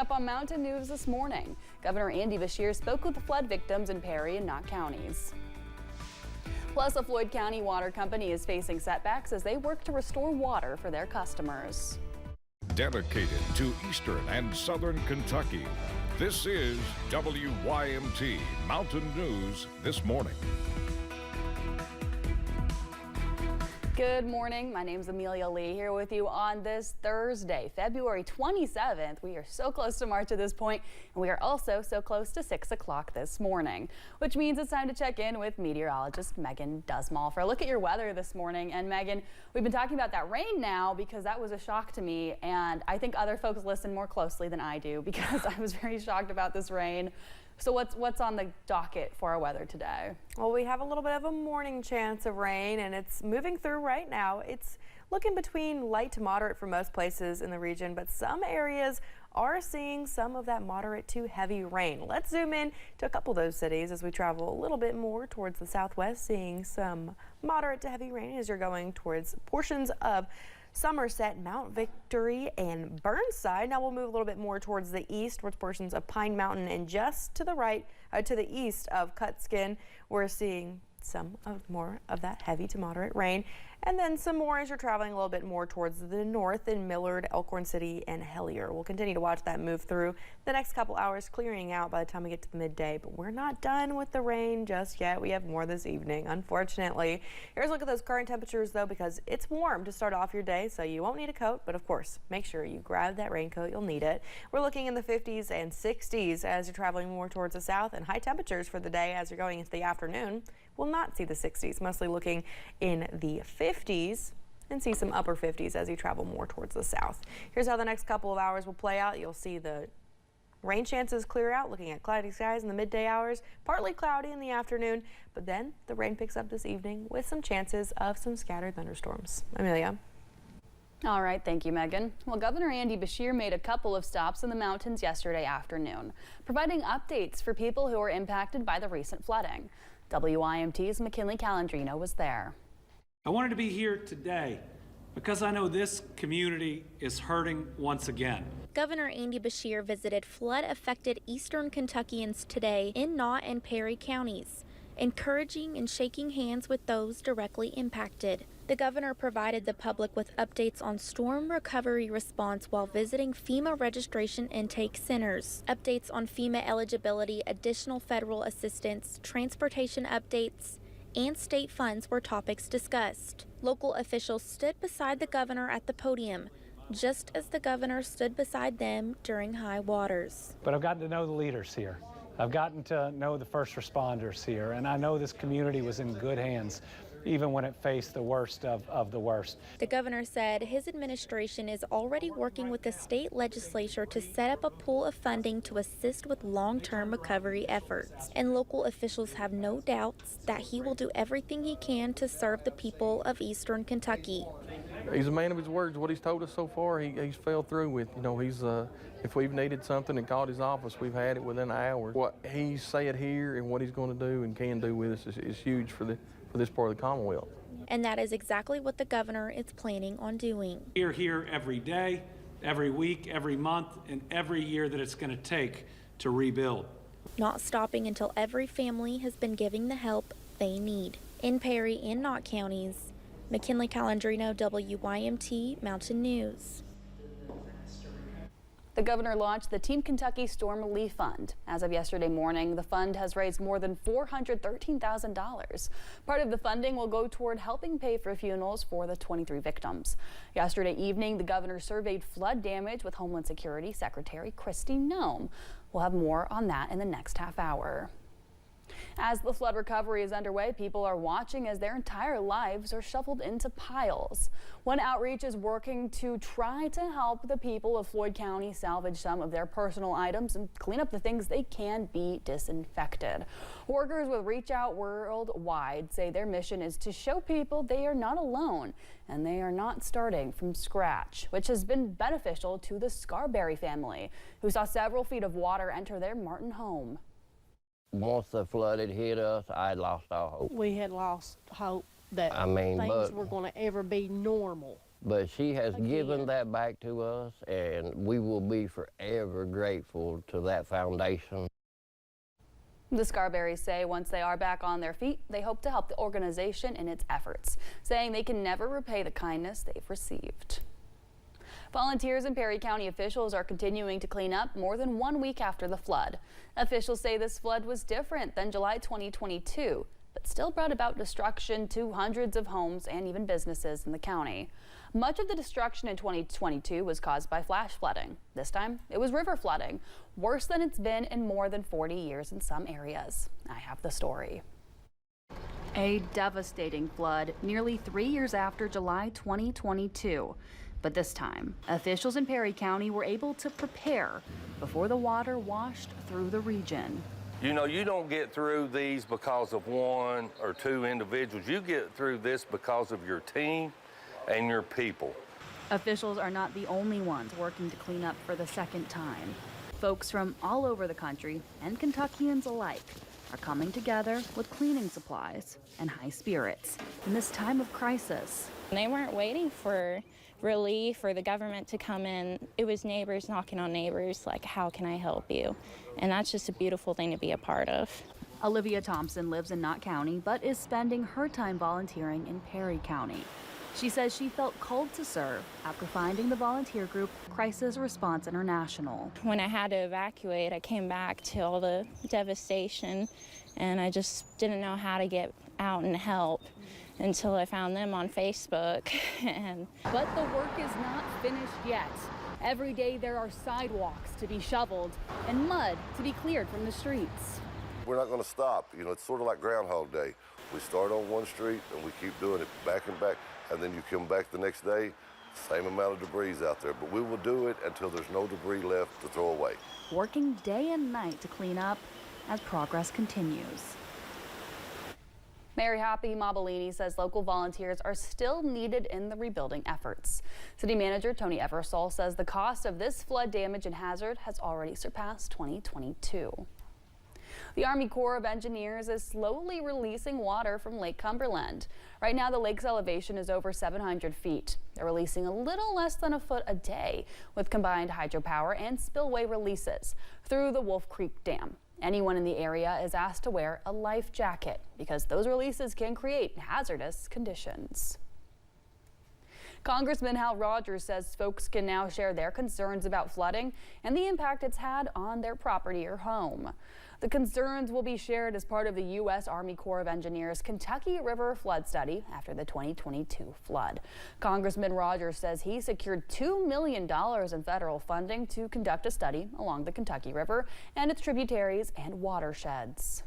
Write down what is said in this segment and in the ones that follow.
Up on Mountain News this morning, Governor Andy Beshear spoke with the flood victims in Perry and Knott counties. Plus, a Floyd County water company is facing setbacks as they work to restore water for their customers. Dedicated to Eastern and Southern Kentucky, this is WYMT Mountain News this morning. Good morning. My name is Amelia Lee here with you on this Thursday, February 27th. We are so close to March at this point, and we are also so close to 6 o'clock this morning, which means it's time to check in with meteorologist Megan Dusmall for a look at your weather this morning. And Megan, we've been talking about that rain now because that was a shock to me, and I think other folks listen more closely than I do because I was very shocked about this rain. So what's on the docket for our weather today? Well, we have a little bit of a morning chance of rain, and it's moving through right now. It's looking between light to moderate for most places in the region, but some areas are seeing some of that moderate to heavy rain. Let's zoom in to a couple of those cities as we travel a little bit more towards the southwest, seeing some moderate to heavy rain as you're going towards portions of Somerset, Mount Victory, and Burnside. Now we'll move a little bit more towards the east, towards portions of Pine Mountain, and just to the right, to the east of Cutskin, we're seeing some more of that heavy to moderate rain. And then some more as you're traveling a little bit more towards the north in Millard, Elkhorn City, and Hellier. We'll continue to watch that move through the next couple hours, clearing out by the time we get to the midday. But we're not done with the rain just yet. We have more this evening, unfortunately. Here's a look at those current temperatures, though, because it's warm to start off your day, so you won't need a coat. But of course, make sure you grab that raincoat. You'll need it. We're looking in the 50s and 60s as you're traveling more towards the south, and high temperatures for the day as you're going into the afternoon. Will not see the 60s, mostly looking in the 50s, and see some upper 50s as you travel more towards the south. Here's how the next couple of hours will play out. You'll see the rain chances clear out, looking at cloudy skies in the midday hours, partly cloudy in the afternoon, but then the rain picks up this evening with some chances of some scattered thunderstorms. Amelia. All right, thank you, Megan. Well, Governor Andy Beshear made a couple of stops in the mountains yesterday afternoon, providing updates for people who were impacted by the recent flooding. WYMT's McKinley Calandrino was there. I wanted to be here today because I know this community is hurting once again. Governor Andy Beshear visited flood-affected eastern Kentuckians today in Knott and Perry counties, encouraging and shaking hands with those directly impacted. The governor provided the public with updates on storm recovery response while visiting FEMA registration intake centers. Updates on FEMA eligibility, additional federal assistance, transportation updates, and state funds were topics discussed. Local officials stood beside the governor at the podium, just as the governor stood beside them during high waters. But I've gotten to know the leaders here. I've gotten to know the first responders here, and I know this community was in good hands, even when it faced the worst of the worst. The governor said his administration is already working with the state legislature to set up a pool of funding to assist with long-term recovery efforts. And local officials have no doubts that he will do everything he can to serve the people of eastern Kentucky. He's a man of his words. What he's told us so far, he's fell through with. You know, he's if we've needed something and called his office, we've had it within an hour. What he said here and what he's going to do and can do with us is huge for this part of the Commonwealth. And that is exactly what the governor is planning on doing. We're here every day, every week, every month, and every year that it's going to take to rebuild. Not stopping until every family has been given the help they need. In Perry and Knott counties, McKinley Calandrino, WYMT Mountain News. The governor launched the Team Kentucky Storm Relief Fund. As of yesterday morning, the fund has raised more than $413,000. Part of the funding will go toward helping pay for funerals for the 23 victims. Yesterday evening, the governor surveyed flood damage with Homeland Security Secretary Kristi Noem. We'll have more on that in the next half hour. As the flood recovery is underway, people are watching as their entire lives are shuffled into piles. One outreach is working to try to help the people of Floyd County salvage some of their personal items and clean up the things they can be disinfected. Workers with Reach Out Worldwide say their mission is to show people they are not alone and they are not starting from scratch, which has been beneficial to the Scarberry family, who saw several feet of water enter their Martin home. Once the flood had hit us, I had lost all hope. We had lost hope that things were going to ever be normal. but she has given that back to us, and we will be forever grateful to that foundation. The Scarberries say once they are back on their feet, they hope to help the organization in its efforts, saying they can never repay the kindness they've received. Volunteers and Perry County officials are continuing to clean up more than 1 week after the flood. Officials say this flood was different than July 2022, but still brought about destruction to hundreds of homes and even businesses in the county. Much of the destruction in 2022 was caused by flash flooding. This time, it was river flooding, worse than it's been in more than 40 years in some areas. I have the story. A devastating flood nearly 3 years after July 2022. But this time, officials in Perry County were able to prepare before the water washed through the region. You know, you don't get through these because of one or two individuals. You get through this because of your team and your people. Officials are not the only ones working to clean up for the second time. Folks from all over the country and Kentuckians alike are coming together with cleaning supplies and high spirits in this time of crisis. They weren't waiting for relief or the government to come in. It was neighbors knocking on neighbors like, how can I help you? And that's just a beautiful thing to be a part of. Olivia Thompson lives in Knott County but is spending her time volunteering in Perry County. She says she felt called to serve after finding the volunteer group Crisis Response International. When I had to evacuate, I came back to all the devastation and I just didn't know how to get out and help until I found them on Facebook. But the work is not finished yet. Every day there are sidewalks to be shoveled and mud to be cleared from the streets. We're not going to stop. You know, it's sort of like Groundhog Day. We start on one street and we keep doing it back and back, and then you come back the next day, same amount of debris out there. But we will do it until there's no debris left to throw away. Working day and night to clean up as progress continues. Mayor Happy Mobilini says local volunteers are still needed in the rebuilding efforts. City Manager Tony Eversole says the cost of this flood damage and hazard has already surpassed 2022. The Army Corps of Engineers is slowly releasing water from Lake Cumberland. Right now, the lake's elevation is over 700 feet. They're releasing a little less than a foot a day with combined hydropower and spillway releases through the Wolf Creek Dam. Anyone in the area is asked to wear a life jacket because those releases can create hazardous conditions. Congressman Hal Rogers says folks can now share their concerns about flooding and the impact it's had on their property or home. The concerns will be shared as part of the U.S. Army Corps of Engineers Kentucky River flood study after the 2022 flood. Congressman Rogers says he secured $2 million in federal funding to conduct a study along the Kentucky River and its tributaries and watersheds.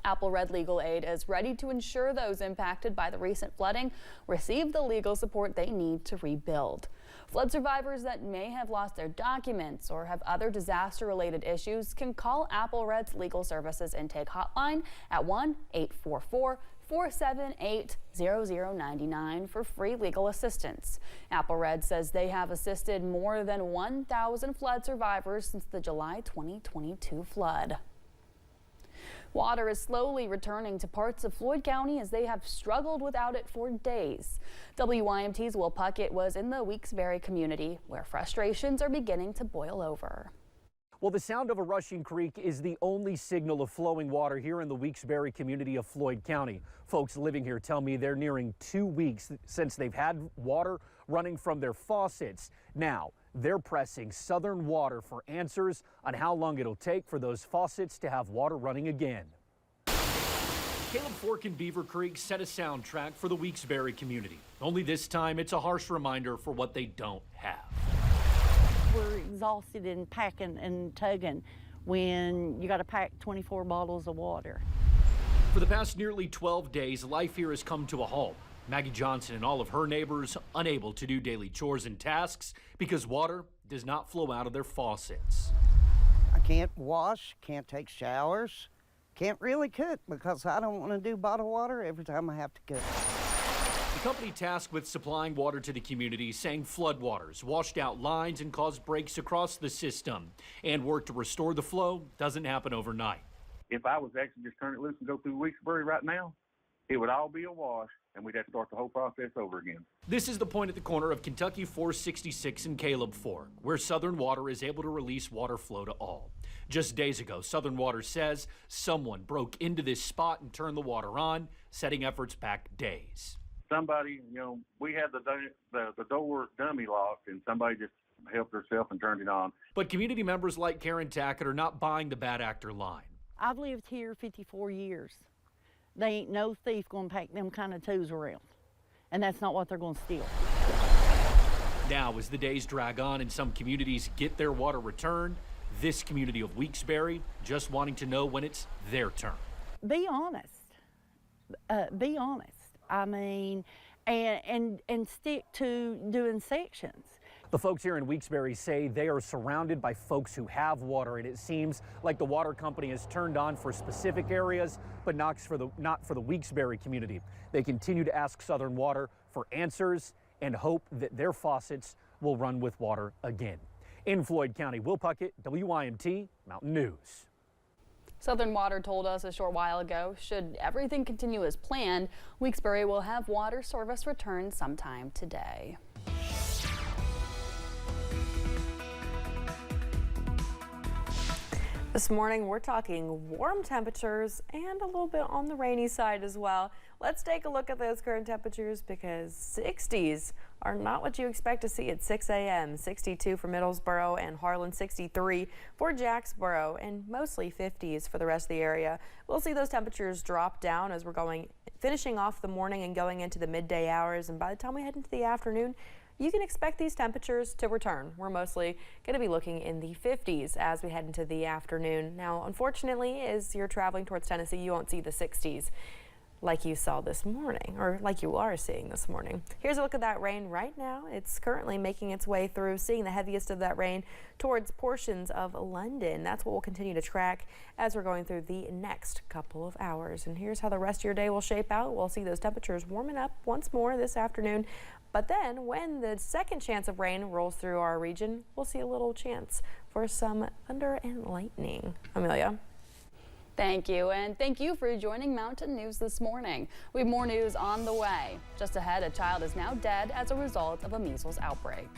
Apple Red Legal Aid is ready to ensure those impacted by the recent flooding receive the legal support they need to rebuild. Flood survivors that may have lost their documents or have other disaster-related issues can call Apple Red's legal services intake hotline at 1-844-478-0099 for free legal assistance. Apple Red says they have assisted more than 1,000 flood survivors since the July 2022 flood. Water is slowly returning to parts of Floyd County as they have struggled without it for days. WYMT's Will Puckett was in the Weeksbury community where frustrations are beginning to boil over. Well, the sound of a rushing creek is the only signal of flowing water here in the Weeksbury community of Floyd County. Folks living here tell me they're nearing 2 weeks since they've had water running from their faucets. Now, they're pressing Southern Water for answers on how long it'll take for those faucets to have water running again. Caleb Fork and Beaver Creek set a soundtrack for the Weeksbury community. Only this time, it's a harsh reminder for what they don't have. We're exhausted in packing and tugging when you got to pack 24 bottles of water. For the past nearly 12 days, life here has come to a halt. Maggie Johnson and all of her neighbors unable to do daily chores and tasks because water does not flow out of their faucets. I can't wash, can't take showers, can't really cook because I don't want to do bottled water every time I have to cook. The company tasked with supplying water to the community saying floodwaters washed out lines and caused breaks across the system, and work to restore the flow doesn't happen overnight. If I was actually just turn it loose and go through Weeksbury right now, it would all be a wash and we'd have to start the whole process over again. This is the point at the corner of Kentucky 466 and Caleb Fork, where Southern Water is able to release water flow to all. Just days ago, Southern Water says someone broke into this spot and turned the water on, setting efforts back days. Somebody, we had the door dummy locked, and somebody just helped herself and turned it on. But community members like Karen Tackett are not buying the bad actor line. I've lived here 54 years. They ain't no thief gonna pack them kind of tools around. And that's not what they're gonna steal. Now, as the days drag on and some communities get their water returned, this community of Weeksbury just wanting to know when it's their turn. Be honest. Be honest. I mean, and stick to doing sections. The folks here in Weeksbury say they are surrounded by folks who have water, and it seems like the water company is turned on for specific areas, but not for the Weeksbury community. They continue to ask Southern Water for answers and hope that their faucets will run with water again. In Floyd County, Will Puckett, WYMT, Mountain News. Southern Water told us a short while ago, should everything continue as planned, Weeksbury will have water service return sometime today. This morning, we're talking warm temperatures and a little bit on the rainy side as well. Let's take a look at those current temperatures because 60s are not what you expect to see at 6 a.m. 62 for Middlesboro and Harlan, 63 for Jacksboro, and mostly 50s for the rest of the area. We'll see those temperatures drop down as we're finishing off the morning and going into the midday hours, and by the time we head into the afternoon, you can expect these temperatures to return. We're mostly going to be looking in the 50s as we head into the afternoon. Now, unfortunately, as you're traveling towards Tennessee, you won't see the 60s like you saw this morning, or like you are seeing this morning. Here's a look at that rain right now. It's currently making its way through, seeing the heaviest of that rain towards portions of London. That's what we'll continue to track as we're going through the next couple of hours. And here's how the rest of your day will shape out. We'll see those temperatures warming up once more this afternoon. But then when the second chance of rain rolls through our region, we'll see a little chance for some thunder and lightning. Amelia. Thank you, and thank you for joining Mountain News this morning. We have more news on the way. Just ahead, a child is now dead as a result of a measles outbreak.